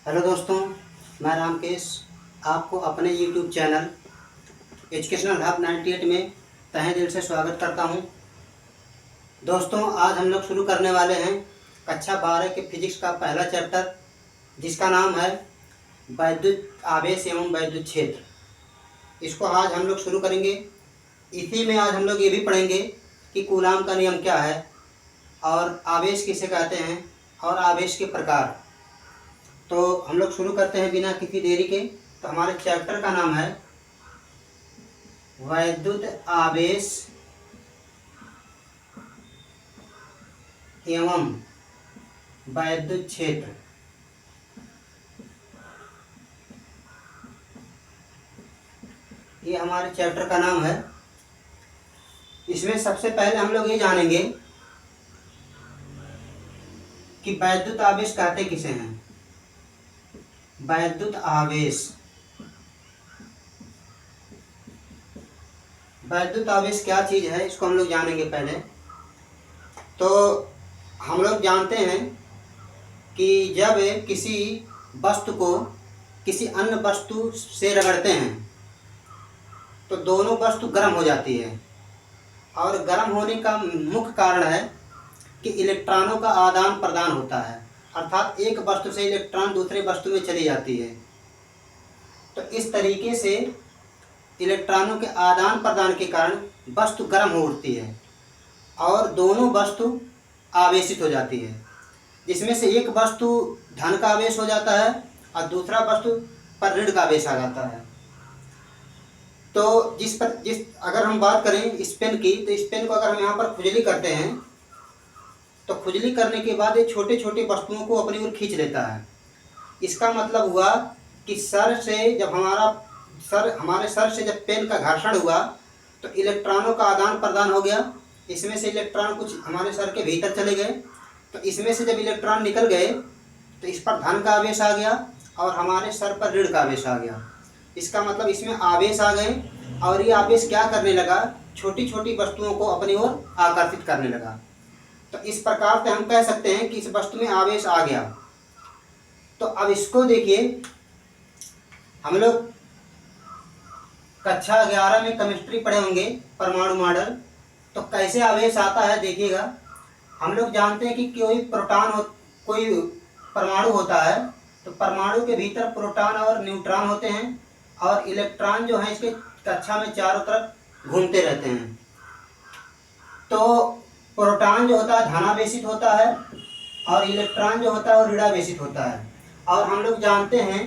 Hello दोस्तों, मैं रामकेश आपको अपने यूट्यूब चैनल एजुकेशनल हब 98 में तहे दिल से स्वागत करता हूं। दोस्तों, आज हम लोग शुरू करने वाले हैं कक्षा 12 के फिजिक्स का पहला चैप्टर, जिसका नाम है वैद्युत आवेश एवं वैद्युत क्षेत्र। इसको आज हम लोग शुरू करेंगे। इसी में आज हम लोग ये भी पढ़ेंगे कि कूलाम का नियम क्या है और आवेश किसे कहते हैं और आवेश के प्रकार। तो हम लोग शुरू करते हैं बिना किसी देरी के। तो हमारे चैप्टर का नाम है वैद्युत आवेश एवं वैद्युत क्षेत्र। ये हमारे चैप्टर का नाम है। इसमें सबसे पहले हम लोग ये जानेंगे कि वैद्युत आवेश कहते किसे हैं। वैद्युत आवेश, वैद्युत आवेश क्या चीज़ है, इसको हम लोग जानेंगे पहले। तो हम लोग जानते हैं कि जब किसी वस्तु को किसी अन्य वस्तु से रगड़ते हैं तो दोनों वस्तु गर्म हो जाती है, और गर्म होने का मुख्य कारण है कि इलेक्ट्रॉनों का आदान प्रदान होता है, अर्थात एक वस्तु से इलेक्ट्रॉन दूसरे वस्तु में चली जाती है। तो इस तरीके से इलेक्ट्रॉनों के आदान प्रदान के कारण वस्तु गर्म हो उठती है और दोनों वस्तु आवेशित हो जाती है, जिसमें से एक वस्तु धन का आवेश हो जाता है और दूसरा वस्तु पर ऋण का आवेश आ जाता है। तो जिस अगर हम बात करें इस पेन की, तो इस पेन को अगर हम यहाँ पर खुजली करते हैं तो खुजली करने के बाद ये छोटे छोटे वस्तुओं को अपनी ओर खींच लेता है। इसका मतलब हुआ कि सर से जब हमारे सर से जब पेन का घर्षण हुआ तो इलेक्ट्रॉनों का आदान प्रदान हो गया। इसमें से इलेक्ट्रॉन कुछ हमारे सर के भीतर चले गए, तो इसमें से जब इलेक्ट्रॉन निकल गए तो इस पर धन का आवेश आ गया और हमारे सर पर ऋण का आवेश आ गया। इसका मतलब इसमें आवेश आ गए और ये आवेश क्या करने लगा, छोटी छोटी वस्तुओं को अपनी ओर आकर्षित करने लगा। तो इस प्रकार से हम कह सकते हैं कि इस वस्तु में आवेश आ गया। तो अब इसको देखिए, हम लोग कक्षा 11 में केमिस्ट्री पढ़े होंगे, परमाणु मॉडल। तो कैसे आवेश आता है देखिएगा। हम लोग जानते हैं कि कोई परमाणु होता है, तो परमाणु के भीतर प्रोटॉन और न्यूट्रॉन होते हैं और इलेक्ट्रॉन जो है इसके कक्षा में चारों तरफ घूमते रहते हैं। तो प्रोटॉन जो होता है धनावेशित होता है और इलेक्ट्रॉन जो होता है वो ऋणावेशित होता है। और हम लोग जानते हैं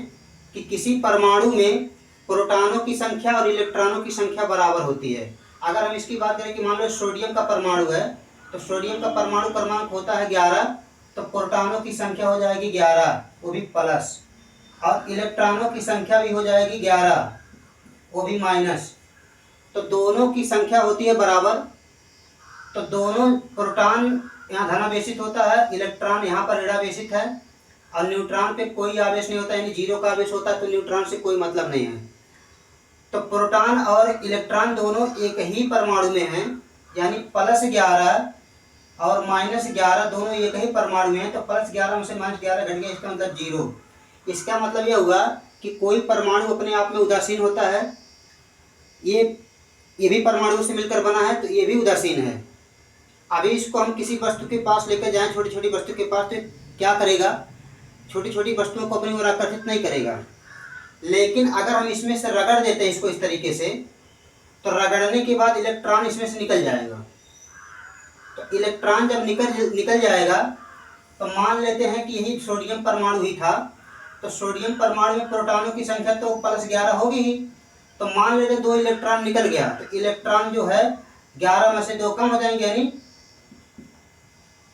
कि किसी परमाणु में प्रोटॉनों की संख्या और इलेक्ट्रॉनों की संख्या बराबर होती है। अगर हम इसकी बात करें कि मान लो सोडियम का परमाणु है, तो सोडियम का परमाणु क्रमांक होता है 11, तो प्रोटॉनों की संख्या हो जाएगी 11, वो भी प्लस, और इलेक्ट्रॉनों की संख्या भी हो जाएगी 11, वो भी माइनस। तो दोनों की संख्या होती है बराबर। तो दोनों प्रोटॉन यहाँ धनावेशित होता है, इलेक्ट्रॉन यहाँ पर ऋणावेशित है, और न्यूट्रॉन पे कोई आवेश नहीं होता, यानी जीरो का आवेश होता है, तो न्यूट्रॉन से कोई मतलब नहीं है। तो प्रोटॉन और इलेक्ट्रॉन दोनों एक ही परमाणु में हैं, यानी +11 और -11 दोनों एक ही परमाणु में हैं। तो +11 में से -11 घट गया, इसका मतलब 0। इसका मतलब यह हुआ कि कोई परमाणु अपने आप में उदासीन होता है। ये भी परमाणु से मिलकर बना है, तो ये भी उदासीन है। अभी इसको हम किसी वस्तु के पास लेकर जाएं, छोटी छोटी वस्तु के पास, तो क्या करेगा, छोटी छोटी वस्तुओं को अपनी ओर आकर्षित नहीं करेगा। लेकिन अगर हम इसमें से रगड़ देते हैं इसको इस तरीके से, तो रगड़ने के बाद इलेक्ट्रॉन इसमें से निकल जाएगा। तो इलेक्ट्रॉन जब निकल जाएगा, तो मान लेते हैं कि यही सोडियम परमाणु ही था, तो सोडियम परमाणु में प्रोटॉनों की संख्या तो +11 होगी ही। तो मान लेते 2 इलेक्ट्रॉन निकल गया, तो इलेक्ट्रॉन जो है 11 में से 2 कम हो जाएंगे, यानी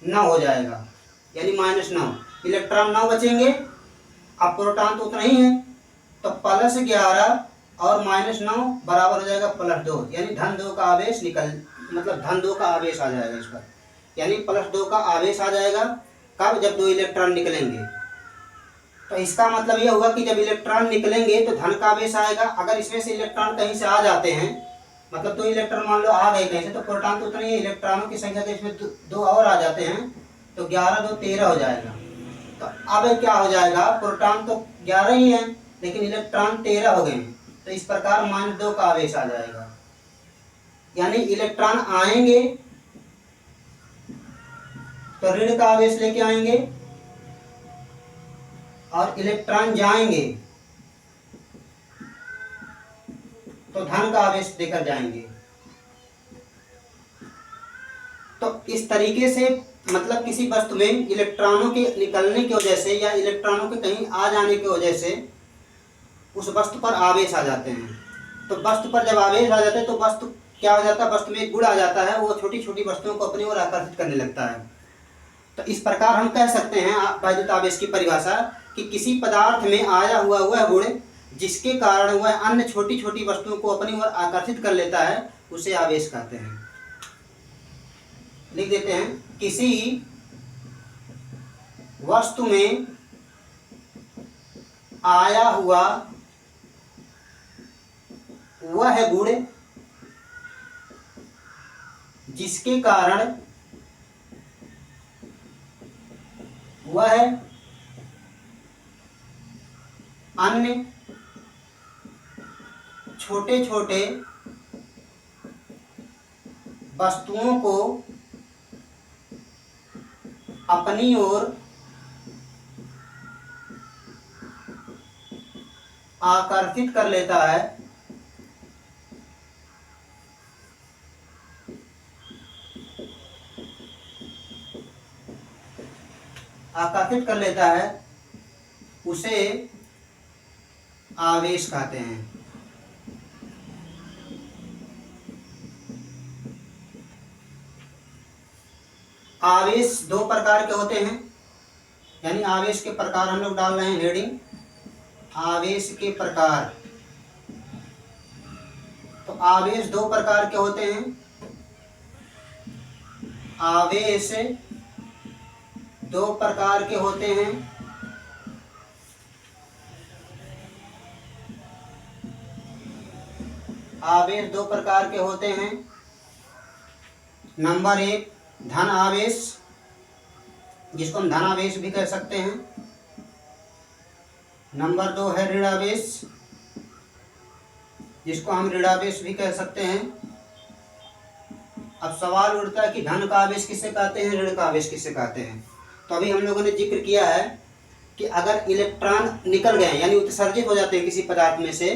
9 हो जाएगा, यानी -9। इलेक्ट्रॉन 9 बचेंगे, अब प्रोटॉन तो उतना ही है, तो +11 और -9 बराबर हो जाएगा +2, यानी धन 2 का आवेश धन 2 का आवेश आ जाएगा इस पर, यानी +2 का आवेश आ जाएगा। कब, जब 2 इलेक्ट्रॉन निकलेंगे। तो इसका मतलब यह होगा कि जब इलेक्ट्रॉन निकलेंगे तो धन का आवेश आएगा। अगर इसमें से इलेक्ट्रॉन कहीं से आ जाते हैं, मतलब 2 इलेक्ट्रॉन मान लो आ गए कहीं से, तो प्रोटॉन तो उतनी ही इलेक्ट्रॉनों की संख्या तो इसमें 2 और आ जाते हैं, तो 11 2 13 हो जाएगा। तो अब क्या हो जाएगा, प्रोटॉन तो 11 ही है लेकिन इलेक्ट्रॉन 13 हो गए, तो इस प्रकार -2 का आवेश आ जाएगा। यानी इलेक्ट्रॉन आएंगे तो ऋण का आवेश लेके आएंगे और इलेक्ट्रॉन जाएंगे तो धन का आवेश देकर जाएंगे। तो इस तरीके से मतलब किसी वस्तु में इलेक्ट्रॉनों के निकलने की वजह से या इलेक्ट्रॉनों के कहीं आ जाने की वजह से उस वस्तु पर आवेश आ जाते हैं। तो वस्तु पर जब आवेश आ जाते हैं तो वस्तु क्या हो जाता है, वस्तु में एक गुण आ जाता है, वो छोटी छोटी वस्तुओं को अपनी ओर आकर्षित करने लगता है। तो इस प्रकार हम कह सकते हैं वैद्युत आवेश की परिभाषा कि किसी पदार्थ में आया हुआ वह गुण जिसके कारण वह अन्य छोटी छोटी वस्तुओं को अपनी ओर आकर्षित कर लेता है उसे आवेश कहते हैं। लिख देते हैं, किसी वस्तु में आया हुआ वह गुण जिसके कारण वह अन्य छोटे छोटे वस्तुओं को अपनी ओर आकर्षित कर लेता है, उसे आवेश कहते हैं। आवेश दो प्रकार के होते हैं, यानी आवेश के प्रकार हम लोग डाल रहे हैं हेडिंग, आवेश के प्रकार। तो आवेश दो प्रकार के होते हैं, आवेश दो प्रकार के होते हैं, आवेश दो प्रकार के होते हैं। नंबर 1 धन आवेश, जिसको हम धन आवेश भी कह सकते हैं। नंबर 2 है ऋण आवेश, जिसको हम ऋण आवेश भी कह सकते हैं। अब सवाल उठता है कि धन का आवेश किसे कहते हैं, ऋण का आवेश किसे कहते हैं। तो अभी हम लोगों ने जिक्र किया है कि अगर इलेक्ट्रॉन निकल गए यानी उत्सर्जित हो जाते हैं किसी पदार्थ में से,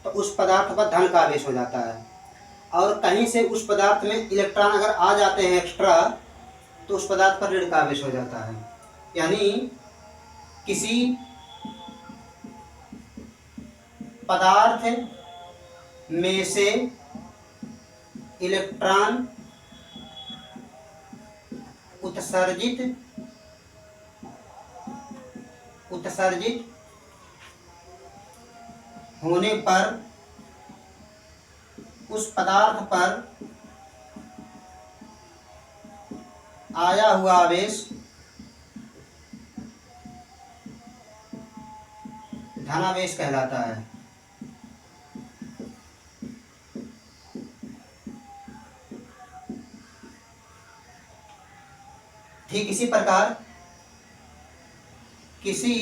तो उस पदार्थ पर धन का आवेश हो जाता है। और कहीं से उस पदार्थ में इलेक्ट्रॉन अगर आ जाते हैं एक्स्ट्रा, तो उस पदार्थ पर ऋण का आवेश हो जाता है। यानी किसी पदार्थ में से इलेक्ट्रॉन उत्सर्जित होने पर उस पदार्थ पर आया हुआ आवेश धनावेश कहलाता है। ठीक इसी प्रकार किसी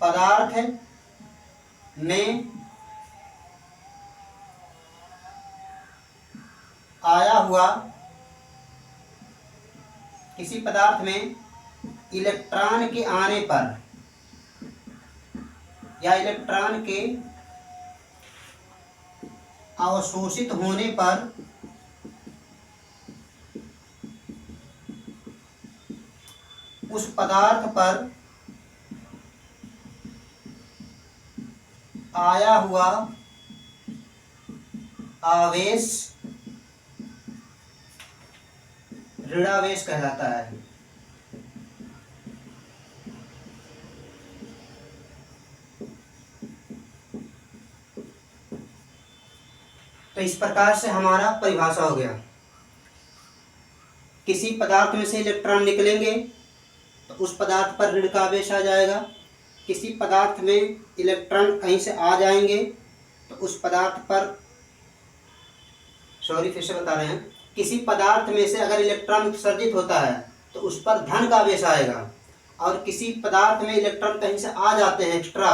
पदार्थ में आया हुआ, किसी पदार्थ में इलेक्ट्रॉन के आने पर या इलेक्ट्रॉन के अवशोषित होने पर उस पदार्थ पर आया हुआ आवेश ऋणावेश कहलाता है। तो इस प्रकार से हमारा परिभाषा हो गया। किसी पदार्थ में से इलेक्ट्रॉन निकलेंगे तो उस पदार्थ पर ऋण का आवेश आ जाएगा। किसी पदार्थ में इलेक्ट्रॉन कहीं से आ जाएंगे तो उस पदार्थ पर, फिर से बता रहे हैं, किसी पदार्थ में से अगर इलेक्ट्रॉन उत्सर्जित होता है तो तो उस पर धन का आवेश आएगा, और किसी पदार्थ में इलेक्ट्रॉन कहीं से आ जाते हैं एक्स्ट्रा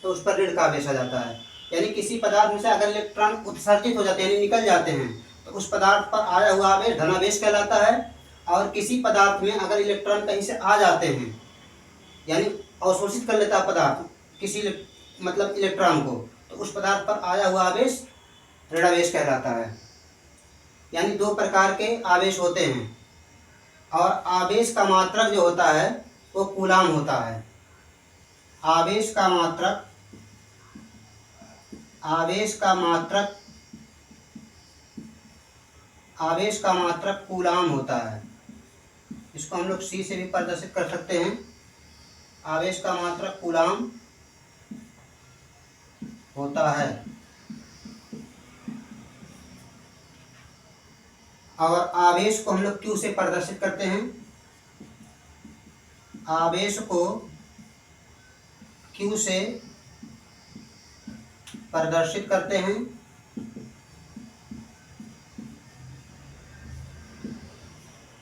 तो उस पर ऋण का आवेश आ जाता है। यानी किसी पदार्थ में से अगर इलेक्ट्रॉन उत्सर्जित हो जाते हैं यानी निकल जाते हैं तो उस पदार्थ पर आया हुआ आवेश धनावेश कहलाता है, और किसी पदार्थ में अगर इलेक्ट्रॉन कहीं से आ जाते हैं यानी अवशोषित कर लेता है पदार्थ किसी मतलब इलेक्ट्रॉन को, तो उस पदार्थ पर आया हुआ आवेश ऋणावेश कहलाता है। यानी दो प्रकार के आवेश होते हैं, और आवेश का मात्रक जो होता है वो कूलाम होता है। आवेश का मात्रक कूलाम होता है। इसको हम लोग सी से भी प्रदर्शित कर सकते हैं। आवेश का मात्रक कूलाम होता है। और आवेश को हम लोग क्यू से प्रदर्शित करते हैं। आवेश को क्यू से प्रदर्शित करते हैं।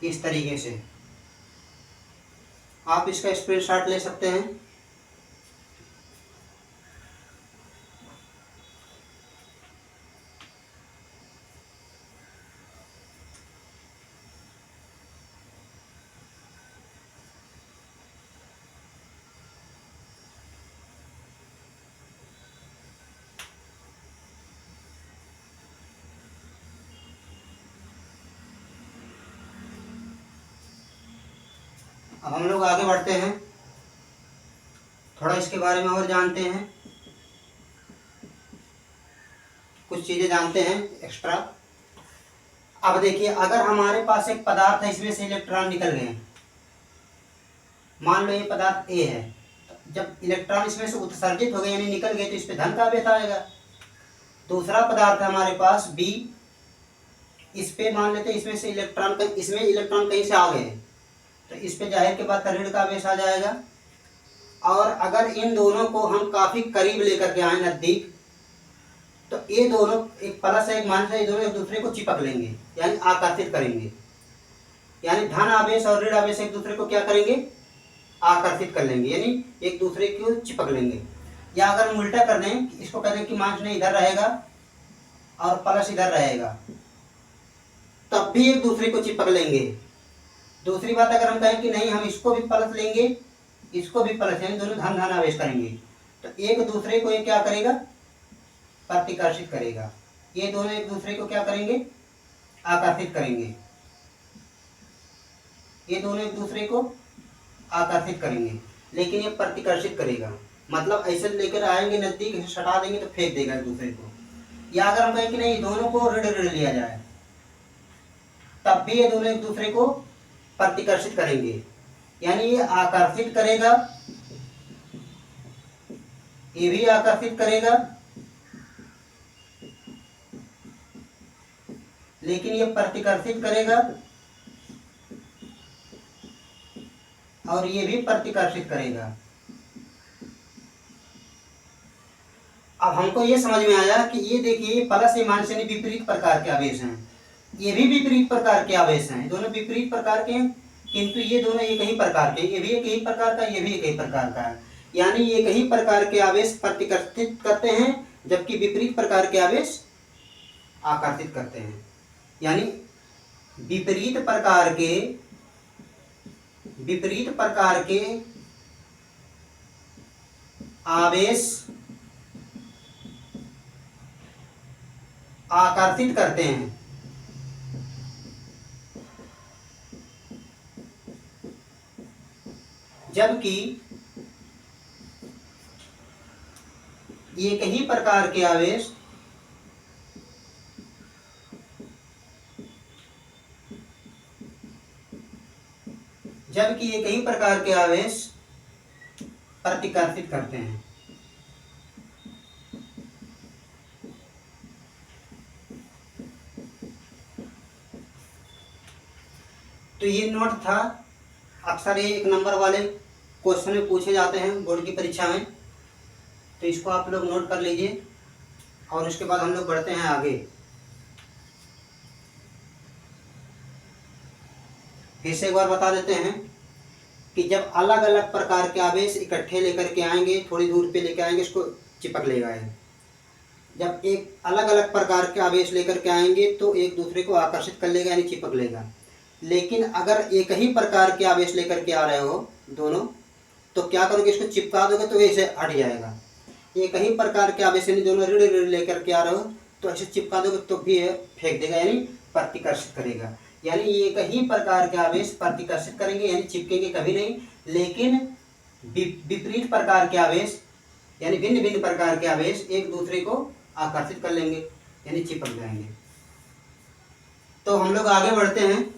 इस तरीके से आप इसका स्क्रीनशॉट ले सकते हैं। अब हम लोग आगे बढ़ते हैं, थोड़ा इसके बारे में और जानते हैं, कुछ चीज़ें जानते हैं एक्स्ट्रा। अब देखिए, अगर हमारे पास एक पदार्थ है, इसमें से इलेक्ट्रॉन निकल गए, मान लो ये पदार्थ ए है, तो जब इलेक्ट्रॉन इसमें से उत्सर्जित हो गए यानी निकल गए तो इस पर धन का आवेश आएगा। दूसरा पदार्थ है हमारे पास बी, इस पे मान लेते हैं इसमें इलेक्ट्रॉन कहीं से आ गए तो इस पे जाहिर के बाद ऋण का आवेश आ जाएगा। और अगर इन दोनों को हम काफ़ी करीब लेकर के आए, नज़दीक, तो ये दोनों एक प्लस है एक माइनस है, ये दोनों एक दूसरे को चिपक लेंगे यानी आकर्षित करेंगे। यानी धन आवेश और ऋण आवेश एक दूसरे को क्या करेंगे, आकर्षित कर लेंगे, यानी एक दूसरे को चिपक लेंगे। या अगर हम उल्टा कर दें, इसको कह दें कि माइनस ने इधर रहेगा और प्लस इधर रहेगा, तब भी एक दूसरे को चिपक लेंगे। दूसरी बात, अगर हम कहें कि नहीं हम इसको भी प्लस लेंगे, इसको भी प्लस, यानी दोनों धन धन आवेश करेंगे, तो एक दूसरे को ये क्या करेगा, प्रतिकर्षित करेगा। ये दोनों एक दूसरे को क्या करेंगे, आकर्षित करेंगे। ये दोनों एक दूसरे को आकर्षित करेंगे, लेकिन ये प्रतिकर्षित करेगा, मतलब ऐसे लेकर आएंगे नजदीक, इसे सटा देंगे तो फेंक देगा एक दूसरे को। या अगर हम कहें कि नहीं दोनों को ऋण ऋण लिया जाए, तब भी ये दोनों एक दूसरे को प्रतिकर्षित करेंगे, यानी ये आकर्षित करेगा, ये भी आकर्षित करेगा, लेकिन ये प्रतिकर्षित करेगा और ये भी प्रतिकर्षित करेगा। अब हमको ये समझ में आया कि ये देखिए प्लस या माइनस यानी विपरीत प्रकार के आवेश हैं, ये भी विपरीत प्रकार के आवेश हैं, दोनों विपरीत प्रकार के हैं, किंतु ये दोनों एक ही प्रकार के, ये भी एक ही प्रकार का, ये भी एक ही प्रकार का है। यानी एक ही प्रकार के आवेश प्रतिकर्षित करते हैं, जबकि विपरीत प्रकार के आवेश आकर्षित करते हैं। यानी विपरीत प्रकार के आवेश आकर्षित करते हैं, जबकि एक ही प्रकार के आवेश प्रतिकर्षित करते हैं। तो ये नोट था, अक्सर ये 1 नंबर वाले क्वेश्चन में पूछे जाते हैं बोर्ड की परीक्षा में, तो इसको आप लोग नोट कर लीजिए। और उसके बाद हम लोग बढ़ते हैं आगे। फिर से एक बार बता देते हैं कि जब अलग अलग प्रकार के आवेश इकट्ठे लेकर के आएंगे, थोड़ी दूर पे लेकर आएंगे, इसको चिपक लेगा ये। जब एक अलग अलग प्रकार के आवेश लेकर के आएंगे तो एक दूसरे को आकर्षित कर लेगा, यानी चिपक लेगा। लेकिन अगर एक ही प्रकार के आवेश लेकर के आ रहे हो दोनों, तो क्या करोगे, इसको चिपका दोगे तो ऐसे हट जाएगा। एक ही प्रकार के आवेश यानी दोनों ऋण ऋण लेकर के आ रहे हो तो ऐसे चिपका दोगे तो भी फेंक देगा, यानी प्रतिकर्षित करेगा। यानी एक ही प्रकार के आवेश प्रतिकर्षित करेंगे, यानी चिपकेंगे कभी नहीं। लेकिन विपरीत प्रकार के आवेश यानी भिन्न भिन्न प्रकार के आवेश एक दूसरे को आकर्षित कर लेंगे, यानी चिपक जाएंगे। तो हम लोग आगे बढ़ते हैं।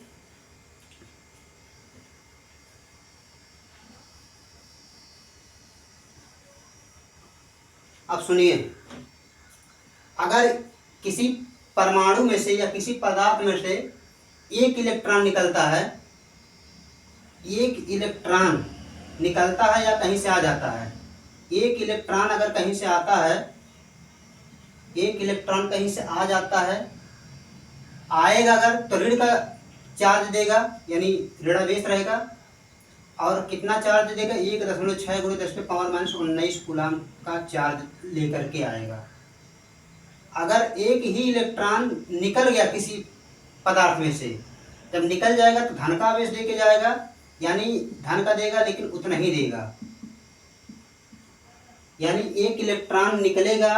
अब सुनिए, अगर किसी परमाणु में से या किसी पदार्थ में से एक इलेक्ट्रॉन निकलता है, एक इलेक्ट्रॉन निकलता है या कहीं से आ जाता है, एक इलेक्ट्रॉन अगर कहीं से आता है, एक इलेक्ट्रॉन कहीं से आ जाता है, आएगा अगर तो ऋण का चार्ज देगा, यानी ऋणावेश रहेगा। और कितना चार्ज देगा, 1.6 × 10⁻⁻19 कूलाम का चार्ज लेकर के आएगा। अगर एक ही इलेक्ट्रॉन निकल गया किसी पदार्थ में से, जब निकल जाएगा तो धन का आवेश दे के जाएगा, यानी धन का देगा लेकिन उतना ही देगा। यानी एक इलेक्ट्रॉन निकलेगा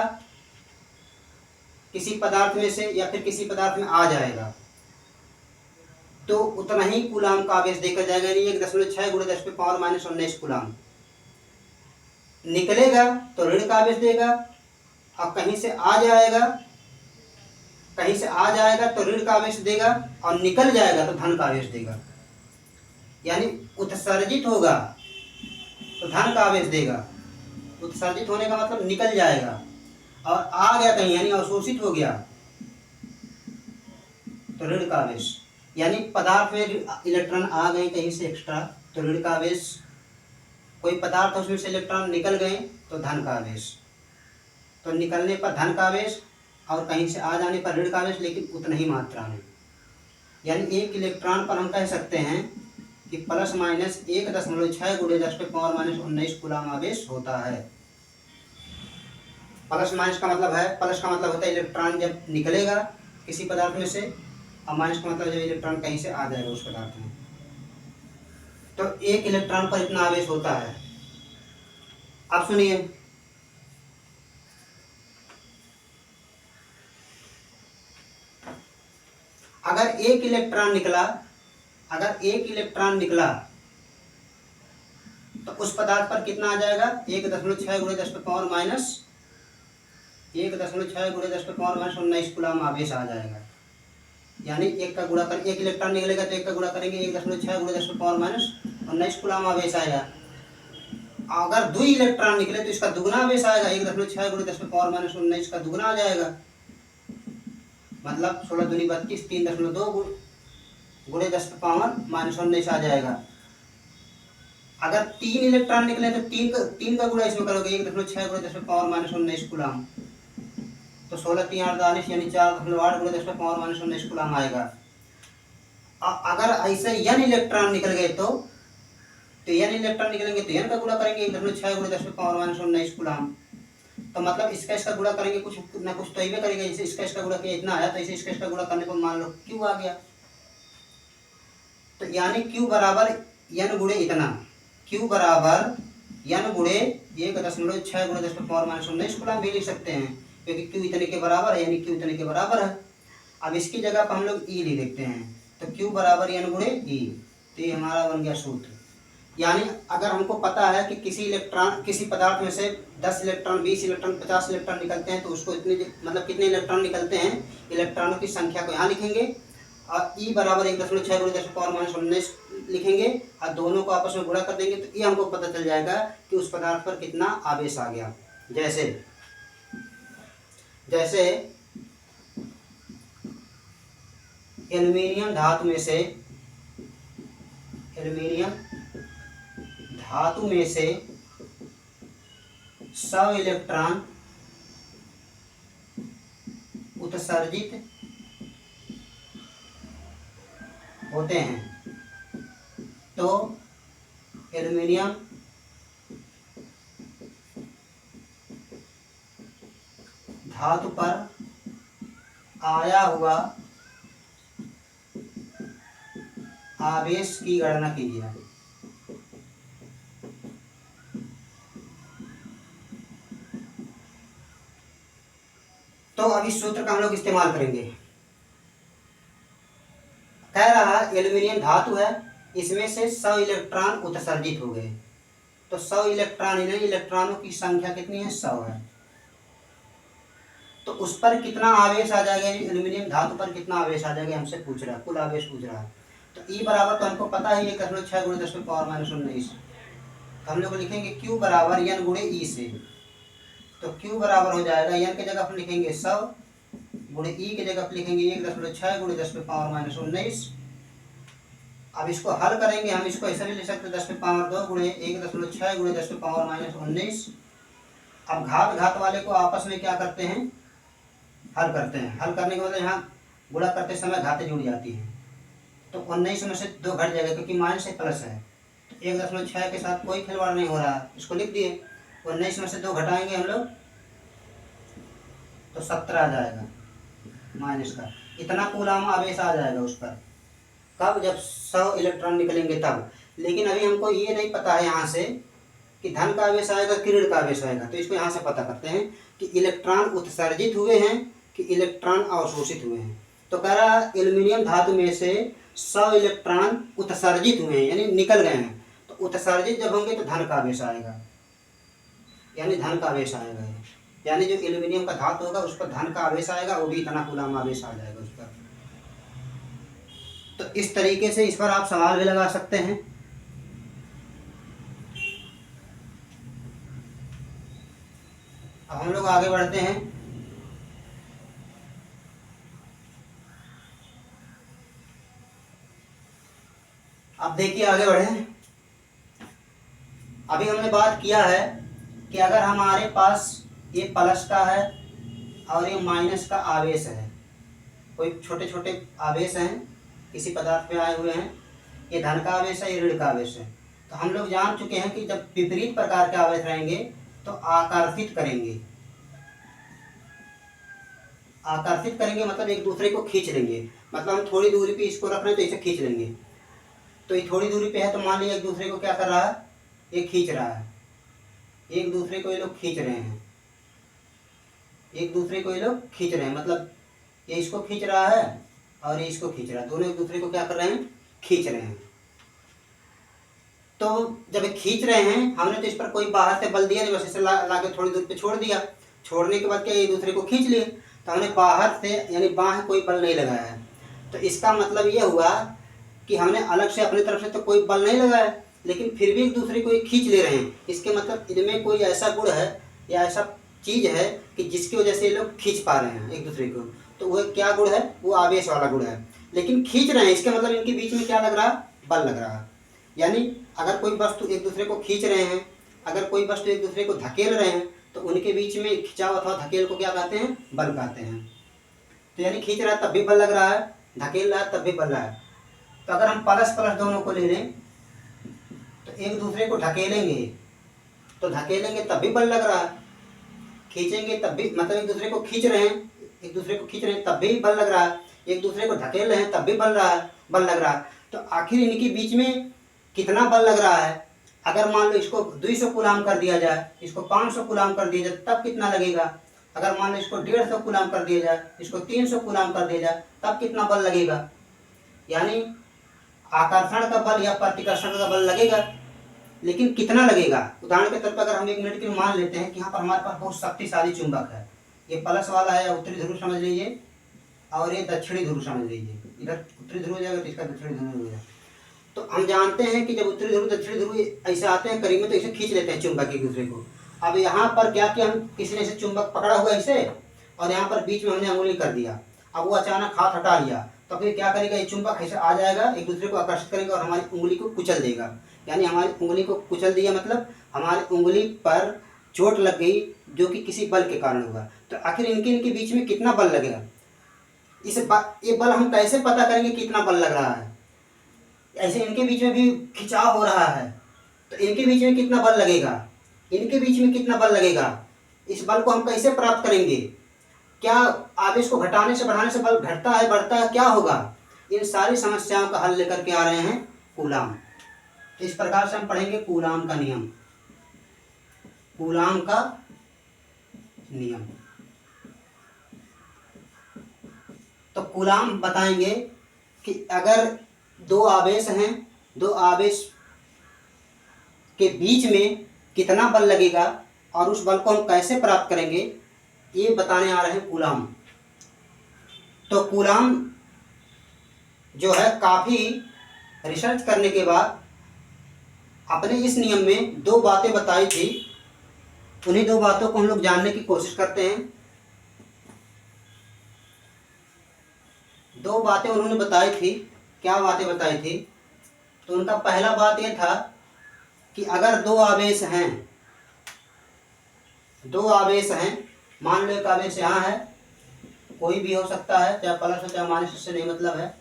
किसी पदार्थ में से या फिर किसी पदार्थ में आ जाएगा तो उतना ही कूलाम का आवेश देकर जाएगा, यानी 1.6 × 10⁻⁻19 कूलाम। निकलेगा तो ऋण का आवेश देगा, और कहीं से आ जाएगा, कहीं से आ जाएगा तो ऋण का आवेश देगा, और निकल जाएगा तो धन का आवेश देगा। यानी उत्सर्जित होगा तो धन का आवेश देगा, उत्सर्जित होने का मतलब निकल जाएगा, और आ गया कहीं यानी अवशोषित हो गया तो ऋण का आवेश। यानी पदार्थ में इलेक्ट्रॉन आ गए कहीं से एक्स्ट्रा तो ऋण का आवेश, कोई पदार्थ उसमें से इलेक्ट्रॉन निकल गए तो धन का आवेश। तो निकलने पर धन का आवेश और कहीं से आ जाने पर ऋण का आवेश, लेकिन उतना ही मात्रा में। यानी एक इलेक्ट्रॉन पर हम कह सकते हैं कि ±1.6 × 10⁻⁻19 कूलाम आवेश होता है। प्लस माइनस का मतलब है, प्लस का मतलब होता है इलेक्ट्रॉन जब निकलेगा किसी पदार्थ में से, और माइनस का मतलब जब इलेक्ट्रॉन कहीं से आ जाएगा उस पदार्थ में। तो एक इलेक्ट्रॉन पर इतना आवेश होता है। अब सुनिए, अगर एक इलेक्ट्रॉन निकला, अगर एक इलेक्ट्रॉन निकला तो उस पदार्थ पर कितना आ जाएगा, 1.6 × 10⁻⁻19 कूलाम आवेश आ जाएगा। यानी एक का गुणा कर, एक इलेक्ट्रॉन निकलेगा तो एक का गुणा करेंगे, 1.6 × 10⁻⁻19 कूलाम आवेश आएगा। अगर 2 इलेक्ट्रॉन निकले तो इसका दुगना आवेश आएगा, 1.6 × 10⁻⁻19 का दुगना आ जाएगा। मतलब 16 दूनी 32, 3.2 × 10⁻⁻19 आ जाएगा। अगर 3 इलेक्ट्रॉन निकले तो 3 का गुणा इसमें करोगे, 1.6 × 10⁻⁻19 कूलाम, तो 16 3 8 40 यानी 4.8 × 10⁻⁻19 कूलाम आएगा। अगर ऐसे n इलेक्ट्रॉन निकल गए तो n इलेक्ट्रॉन निकलेंगे तो n का गुणा करेंगे, 1.6 × 10⁻⁻19 कूलाम। तो मतलब इसका गुणा करेंगे, कुछ ना कुछ तो ही करेगा। जैसे इसका गुणा किया इतना आया, तो इसे इसका गुणा करने पर मान लो q आ गया। तो यानी q बराबर n गुणे इतना, q बराबर n गुणे 1.6 × 10⁻⁻19 कूलाम भी लिख सकते हैं, क्योंकि q इतने के बराबर है, यानी q इतने के बराबर है। अब इसकी जगह पर हम लोग e लिख देते हैं, तो q बराबर n गुणे e। तो ये हमारा बन गया सूत्र। यानी अगर हमको पता है कि किसी पदार्थ में से 10 इलेक्ट्रॉन, 20 इलेक्ट्रॉन, 50 इलेक्ट्रॉन निकलते हैं, तो उसको इतने मतलब कितने इलेक्ट्रॉन निकलते हैं, इलेक्ट्रॉनों की संख्या को यहाँ लिखेंगे, और e बराबर 1.6 × 10⁻⁻19 लिखेंगे, और दोनों को आपस में गुणा कर देंगे, तो ये हमको पता चल जाएगा कि उस पदार्थ पर कितना आवेश आ गया। जैसे एल्युमिनियम धातु में से 100 इलेक्ट्रॉन उत्सर्जित होते हैं, तो एल्युमिनियम धातु पर आया हुआ आवेश की गणना कीजिए। तो अब इस सूत्र का हम लोग इस्तेमाल करेंगे। कह रहा एल्युमिनियम धातु है, इसमें से 100 इलेक्ट्रॉन उत्सर्जित हो गए। तो 100 इलेक्ट्रॉन, इन इलेक्ट्रॉनों की संख्या कितनी है? 100 है। तो उस पर कितना आवेश आ जाएगा? एल्युमिनियम धातु पर कितना आवेश आ जाएगा हमसे पूछ रहा है, कुल आवेश पूछ रहा है। तो E बराबर तो हमको पता है 1.6 × 10⁻⁻19। हम लोग लिखेंगे Q बराबर N × E से। तो Q बराबर हो जाएगा, N की जगह पर लिखेंगे 100 × E की जगह पर लिखेंगे 1.6 × 10⁻⁻19। अब इसको हल करेंगे, हम इसको ऐसे भी लिख सकते हैं 10⁻2 × 1.6 × 10⁻19। अब घात वाले को आपस में क्या करते हैं? हल करते हैं। हल करने के बाद यहाँ गुणा करते समय घातें जुड़ जाती हैं। तो 19 में से 2 घट जाएगा, क्योंकि माइनस से प्लस है। तो 1.6 के साथ कोई खिलवाड़ नहीं हो रहा, इसको लिख दिए। 19 में से 2 घटाएंगे हम लोग तो 17 आ जाएगा माइनस का। इतना कूलाम आवेश आ जाएगा उस पर। कब? जब 100 इलेक्ट्रॉन निकलेंगे तब। लेकिन अभी हमको ये नहीं पता है यहाँ से कि धन का आवेश आएगा कि ऋण का आवेश आएगा। तो इसको यहाँ से पता करते हैं कि इलेक्ट्रॉन उत्सर्जित हुए हैं कि इलेक्ट्रॉन अवशोषित हुए हैं। तो कह रहा एल्युमिनियम धातु में से 100 इलेक्ट्रॉन उत्सर्जित हुए हैं, यानी निकल गए हैं। तो उत्सर्जित जब होंगे तो धन का आवेश आएगा, यानी धन का आवेश आएगा। यानी जो एल्युमिनियम का धातु होगा उस पर धन का आवेश आएगा, वो भी इतना कूलाम आवेश आ जाएगा उस पर। तो इस तरीके से इस पर आप सवाल भी लगा सकते हैं। अब हम लोग आगे बढ़ते हैं। अब देखिए आगे बढ़े। अभी हमने बात किया है कि अगर हमारे पास ये प्लस का है और ये माइनस का आवेश है, कोई छोटे छोटे आवेश हैं किसी पदार्थ में आए हुए हैं, ये धन का आवेश है, ये ऋण का आवेश है। तो हम लोग जान चुके हैं कि जब विपरीत प्रकार के आवेश रहेंगे तो आकर्षित करेंगे। आकर्षित करेंगे मतलब एक दूसरे को खींच लेंगे। मतलब हम थोड़ी दूरी पे इसको रख रहे हैं तो इसे खींच लेंगे। तो ये थोड़ी दूरी पे है तो मान लीजिए एक दूसरे को क्या कर रहा है? ये खींच रहा है। एक दूसरे को ये लोग खींच रहे हैं, एक दूसरे को ये लोग खींच रहे हैं। मतलब ये इसको खींच रहा है और ये इसको खींच रहा है, दोनों एक दूसरे को क्या कर रहे हैं? खींच रहे हैं। तो जब खींच रहे हैं, हमने तो इस पर कोई बाहर से बल दिया नहीं, बस इसे ला के थोड़ी दूर पे छोड़ दिया। छोड़ने के बाद क्या एक दूसरे को खींच लिए, तो हमने बाहर से यानी बाहर कोई बल नहीं लगाया है। तो इसका मतलब ये हुआ कि हमने अलग से अपनी तरफ से तो कोई बल नहीं लगाया, लेकिन फिर भी एक दूसरे को खींच ले रहे हैं। इसके मतलब इनमें कोई ऐसा गुण है या ऐसा चीज़ है कि जिसकी वजह से ये लोग खींच पा रहे हैं एक दूसरे को। तो वह क्या गुण है? वो आवेश वाला गुण है। लेकिन खींच रहे हैं, इसके मतलब इनके बीच में क्या लग रहा है? बल लग रहा है। यानी अगर कोई वस्तु एक दूसरे को खींच रहे हैं, अगर कोई वस्तु एक दूसरे को धकेल रहे हैं, तो उनके बीच में खिंचाव अथवा धकेल को क्या कहते हैं? बल कहते हैं। तो यानी खींच रहा है तब भी बल लग रहा है, धकेल रहा है तब भी बल रहा है। तो अगर हम प्लस प्लस दोनों को ले लें तो एक दूसरे को ढकेलेंगे तो धकेलेंगे तब भी बल लग रहा है, खींचेंगे तब भी, मतलब एक दूसरे को खींच रहे हैं, एक दूसरे को खींच रहे हैं तब भी बल लग रहा है, एक दूसरे को धकेल रहे हैं तब भी बल लग रहा है। तो आखिर इनके बीच में कितना बल लग रहा है? अगर मान लो इसको 200 कूलाम कर दिया जाए, इसको 500 कूलाम कर दिया जाए, तब कितना लगेगा? अगर मान लो इसको 150 कूलाम कर दिया जाए, इसको 300 कूलाम कर दिया जाए, तब कितना बल लगेगा? यानी आकर्षण का बल या प्रतिकर्षण का बल लगेगा, लेकिन कितना लगेगा? उदाहरण के तौर पर अगर हम 1 मिनट के लिए मान लेते हैं कि यहाँ पर हमारे पास बहुत शक्तिशाली चुंबक है। ये प्लस वाला है, उत्तरी ध्रुव समझ लीजिए, और ये दक्षिणी ध्रुव समझ लीजिए। इधर उत्तरी ध्रुव हो जाएगा तो इसका दक्षिणी ध्रुव हो जाएगा। तो हम जानते हैं कि जब उत्तरी ध्रुव दक्षिणी ध्रुव ऐसे आते हैं करीब में, तो इसे खींच लेते हैं चुंबक एक दूसरे को। अब यहाँ पर क्या किया, हम किसी ने इसे चुंबक पकड़ा हुआ ऐसे, और यहाँ पर बीच में हमने उंगली कर दिया। अब वो अचानक हाथ हटा लिया, तो फिर क्या करेगा? ये चुंबक ऐसे आ जाएगा, एक दूसरे को आकर्षित करेगा और हमारी उंगली को कुचल देगा। यानी हमारी उंगली को कुचल दिया मतलब हमारी उंगली पर चोट लग गई, जो कि किसी बल के कारण हुआ। तो आखिर इनके बीच में कितना बल लगेगा? ये बल हम कैसे पता करेंगे कितना बल लग रहा है? ऐसे इनके बीच में भी खिंचाव हो रहा है, तो इनके बीच में कितना बल लगेगा, इनके बीच में कितना बल लगेगा, इस बल को हम कैसे प्राप्त करेंगे, क्या आवेश को घटाने से बढ़ाने से बल घटता है बढ़ता है, क्या होगा, इन सारी समस्याओं का हल लेकर के आ रहे हैं कूलाम। तो इस प्रकार से हम पढ़ेंगे कूलाम का नियम, कूलाम का नियम। तो कूलाम बताएंगे कि अगर दो आवेश हैं, दो आवेश के बीच में कितना बल लगेगा और उस बल को हम कैसे प्राप्त करेंगे, ये बताने आ रहे हैं कूलाम। तो कूलाम जो है काफ़ी रिसर्च करने के बाद अपने इस नियम में दो बातें बताई थी, उन्हीं दो बातों को हम लोग जानने की कोशिश करते हैं। दो बातें उन्होंने बताई थी, क्या बातें बताई थी, तो उनका पहला बात यह था कि अगर दो आवेश हैं, दो आवेश हैं, मान लो एक आवेश यहाँ है, कोई भी हो सकता है, चाहे प्लस हो चाहे माइनस, इससे नहीं मतलब है,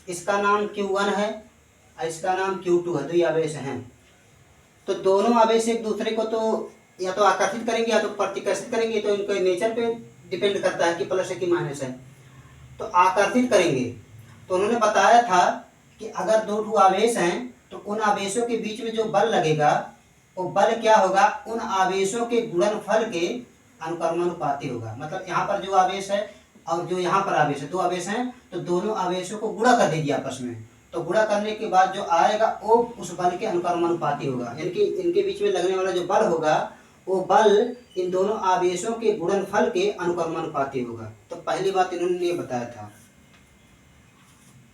इसका नाम Q1 है और इसका नाम Q2 है, दो आवेश हैं। तो दोनों आवेश एक दूसरे को तो या तो आकर्षित करेंगे या तो प्रतिकर्षित करेंगे, तो इनके नेचर पे डिपेंड करता है कि प्लस है कि माइनस है। तो आकर्षित करेंगे। तो उन्होंने बताया था कि अगर दो आवेश हैं तो उन आवेशों के बीच में जो बल लगेगा वो बल क्या होगा, उन आवेशों के गुणनफल के अनुक्रमानुपाती होगा। मतलब यहाँ पर जो आवेश है और जो यहाँ पर आवेश है, दो आवेश हैं, तो दोनों आवेशों को गुणा कर दीजिए आपस में। तो गुणा करने के बाद जो आएगा वो उस बल के अनुक्रमानुपाती होगा, यानी कि इनके बीच में लगने वाला जो बल होगा वो बल इन दोनों आवेशों के गुणनफल के अनुक्रमानुपाती होगा। तो पहली बात इन्होंने ये बताया था।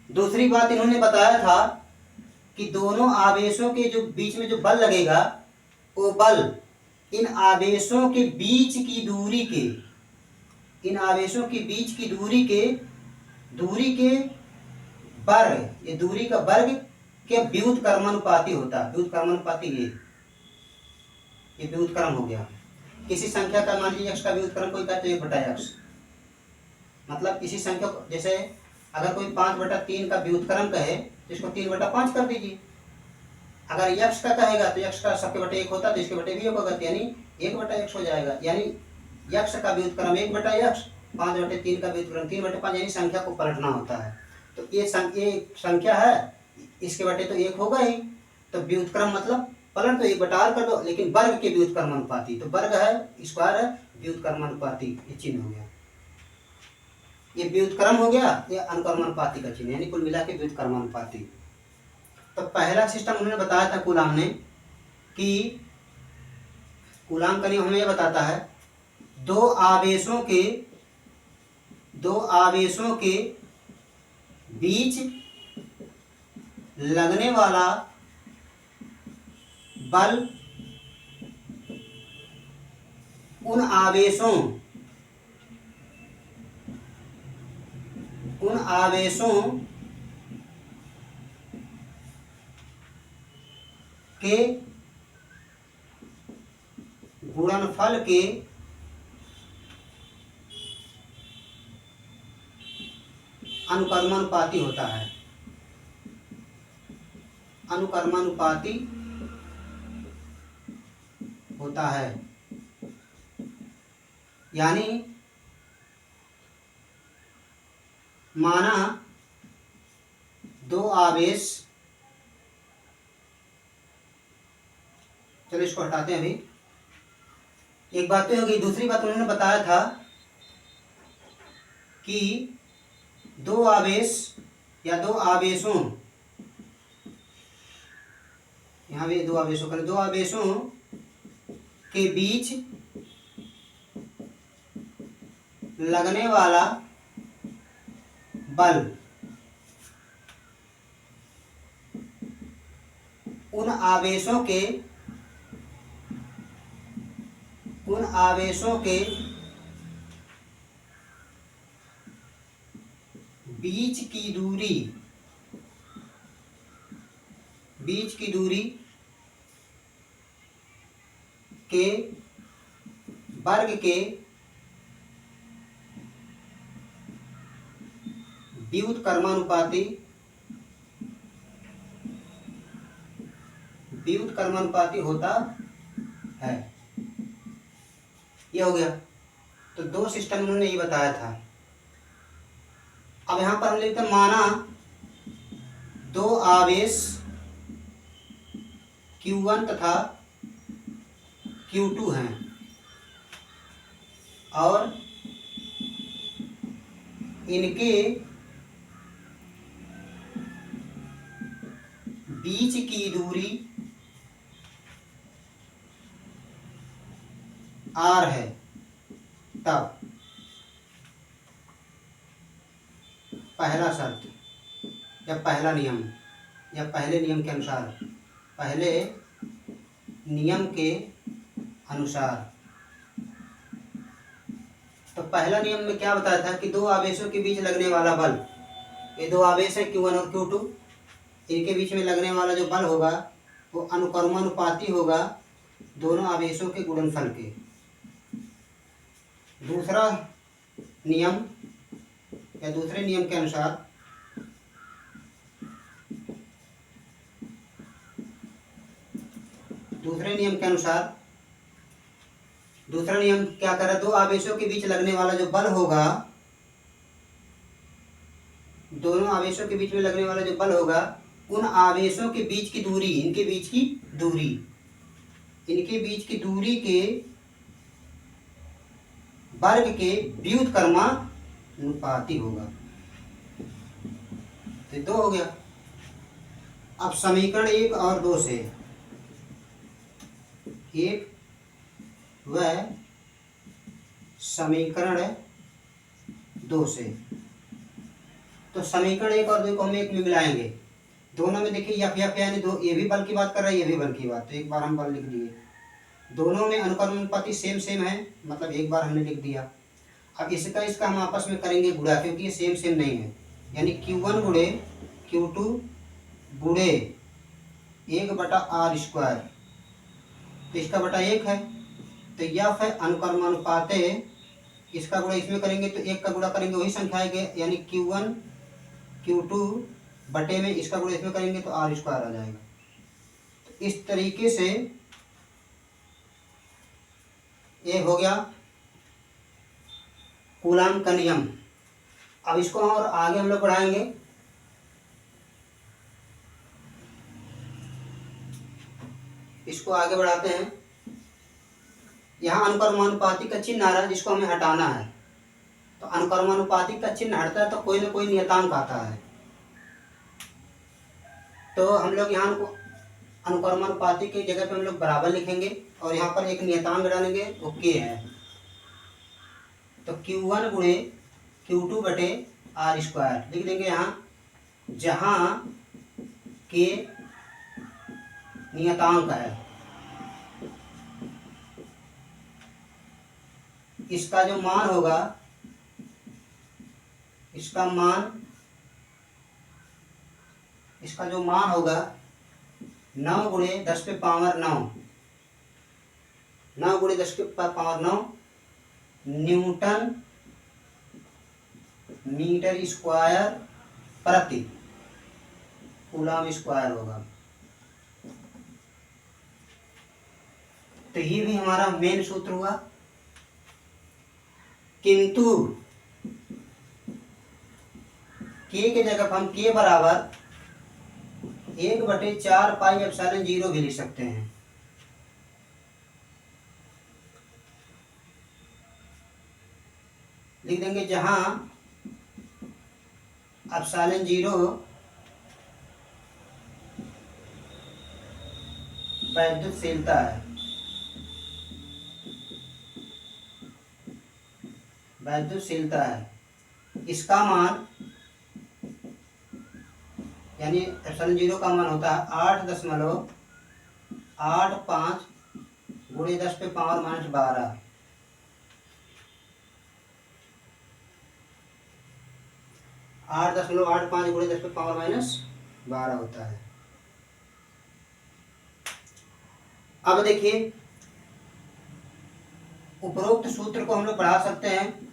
दूसरी बात इन्होंने बताया था कि दोनों आवेशों के जो बीच में जो बल लगेगा वो बल इन आवेशों के बीच की दूरी के, इन आवेशों के बीच की दूरी के वर्ग, ये दूरी का वर्ग के व्युत्क्रमानुपाती होता है। व्युत्क्रमानुपाती ये व्युत्क्रम हो गया। किसी संख्या का मान लीजिए x का व्युत्क्रम कोई कहते हैं 1/x, मतलब किसी संख्या को, जैसे अगर कोई 5/3 का व्युत्क्रम कहे तो इसको 3/5 कर दीजिए। अगर x का कहेगा तो x का सबके बटे 1 होता है तो इसके बटे भी 1 होगा, यानी 1/x हो जाएगा। यानी x का व्युत्क्रम 1/x, 5/3 का व्युत्क्रम 3/5, यानी संख्या को पलटना होता है। तो ये संख्या है, इसके बटे तो 1 होगा ही, तो व्युत्क्रम मतलब पलट तो 1/r कर दो, लेकिन वर्ग के व्युत्क्रमानुपाती, तो वर्ग है स्क्वायर है व्युत्क्रमानुपाती, ये चिन्ह हो गया। ये व्युत्क्रम हो गया, ये अनुक्रमानुपाती का चिन्ह, यानी कुल मिला के व्युत्क्रमानुपाती। तो पहला सिस्टम उन्होंने बताया था कूलाम ने कि कूलाम का नियम हमें यह बताता है दो आवेशों के बीच लगने वाला बल उन आवेशों के गुणनफल के अनुक्रमानुपाती होता है। अनुक्रमानुपाती होता है, यानी माना दो आवेश, चलो इसको हटाते हैं अभी, एक बात तो होगी। दूसरी बात उन्होंने बताया था कि दो आवेश या दो आवेशों, यहाँ भी दो आवेशों करें, दो आवेशों के बीच लगने वाला बल उन आवेशों के बीच की दूरी के वर्ग के व्युत्क्रमानुपाती व्युत्क्रमानुपाती होता है। ये हो गया। तो दो सिस्टम उन्होंने ये बताया था। अब यहाँ पर हम लिखते हैं माना दो आवेश Q1 तथा Q2 हैं और इनके बीच की दूरी R है, तब पहला शर्त या पहला नियम या पहले नियम के अनुसार, पहले नियम के अनुसार, तो पहला नियम में क्या बताया था कि दो आवेशों के बीच लगने वाला बल, ये दो आवेश है Q1 और Q2, इनके बीच में लगने वाला जो बल होगा वो अनुक्रमानुपाती होगा दोनों आवेशों के गुणनफल के। दूसरा नियम या दूसरे नियम के अनुसार दूसरा नियम क्या कर रहा है, दो आवेशों के बीच लगने वाला जो बल होगा, दोनों आवेशों के बीच में लगने वाला जो बल होगा, उन आवेशों के बीच की दूरी, इनके बीच की दूरी के वर्ग के व्युत्क्रमानुपाती होगा। तो दो हो गया। अब समीकरण 1 और 2 से, 1 व समीकरण 2 से, तो समीकरण 1 और 2 को हम एक में मिलाएंगे। दोनों में देखिए यफ यानी दो, ये भी बल की बात कर रहा है, ये भी बल की बात, तो एक बार हम बल लिख दिए। दोनों में अनुक्रमानुपाती सेम है, मतलब एक बार हमने लिख दिया। अब इसका हम आपस में करेंगे गुणा, क्योंकि ये सेम नहीं है, यानी Q1 गुणे Q2 गुणे 1/r², तो इसका बटा 1 है, तो यफ है अनुक्रमानुपात, इसका गुणा इसमें करेंगे तो 1 का गुणा करेंगे वही संख्या आएगी, यानी Q1 Q2 बटे में इसका गुणा इसमें करेंगे तो r² आ जाएगा। तो इस तरीके से ये हो गया कूलाम का नियम। अब इसको और आगे हम लोग बढ़ाएंगे। इसको आगे बढ़ाते हैं। यहाँ अनुक्रमानुपाती का चिन्ह आ रहा है, जिसको हमें हटाना है। तो अनुक्रमानुपाती का चिन्ह हटता है तो कोई ना कोई नियतांक आता है, तो हम लोग यहाँ अनुक्रमानुपाती की जगह पे हम लोग बराबर लिखेंगे और यहाँ पर एक नियतांक डालेंगे, वो k है। तो Q1 गुणे Q2 बटे r² लिख देंगे यहाँ, जहाँ k नियतांक है। इसका जो मान होगा, इसका जो मान होगा 9 गुणे 10 पे पावर 9, 9 गुणे 10 के पावर 9 न्यूटन मीटर स्क्वायर प्रति कूलम स्क्वायर होगा। तो ये भी हमारा मेन सूत्र हुआ। किंतु k के जगह हम k बराबर 1/4 पाई एप्सिलॉन 0 भी लिख सकते हैं। लिख देंगे जहां एप्सिलॉन 0 वैद्युतशीलता है, इसका मान यानी एप्सिलॉन 0 का मान होता है 8.85 गुणे 10 पे पावर -12, 8.85 गुणे 10 पे पावर -12 होता है। अब देखिए उपरोक्त सूत्र को हम लोग बढ़ा सकते हैं।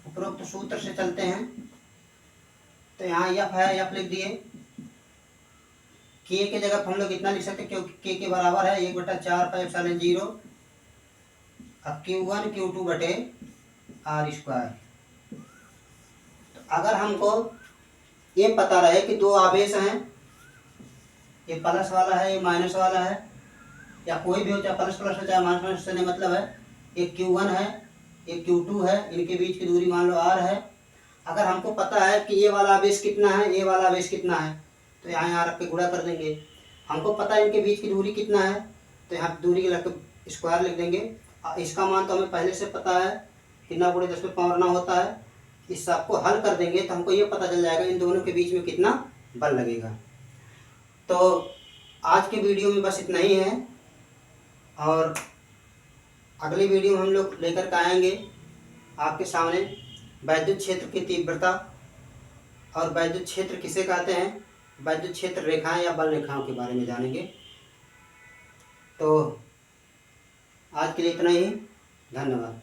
उपरोक्त सूत्र से चलते हैं, तो यहाँ यफ है, यफ लिख दिए। के की जगह हम लोग इतना लिख सकते हैं क्योंकि के के बराबर है 1/4πε0 अब Q1 Q2 बटे आर स्क्वायर। तो अगर हमको ये पता रहे कि दो आवेश हैं, ये प्लस वाला है ये माइनस वाला है, या कोई भी हो चाहे प्लस प्लस हो चाहे माइनस माइनस से मतलब है, एक Q1 है एक Q2 है, इनके बीच की दूरी मान लो R है। अगर हमको पता है कि ये वाला आवेश कितना है ये वाला आवेश कितना है तो यहाँ रख के गुणा कर देंगे। हमको पता है इनके बीच की दूरी कितना है तो यहाँ दूरी रख के स्क्वायर लिख देंगे। इसका मान तो हमें पहले से पता है कितना × 10⁻9 होता है। इस सबको हल कर देंगे तो हमको ये पता चल जाएगा इन दोनों के बीच में कितना बल लगेगा। तो आज के वीडियो में बस इतना ही है और अगली वीडियो में हम लोग लेकर के आएंगे आपके सामने वैद्युत क्षेत्र की तीव्रता और वैद्युत क्षेत्र किसे कहते हैं, वैद्युत क्षेत्र रेखाएं या बल रेखाओं के बारे में जानेंगे। तो आज के लिए इतना ही, धन्यवाद।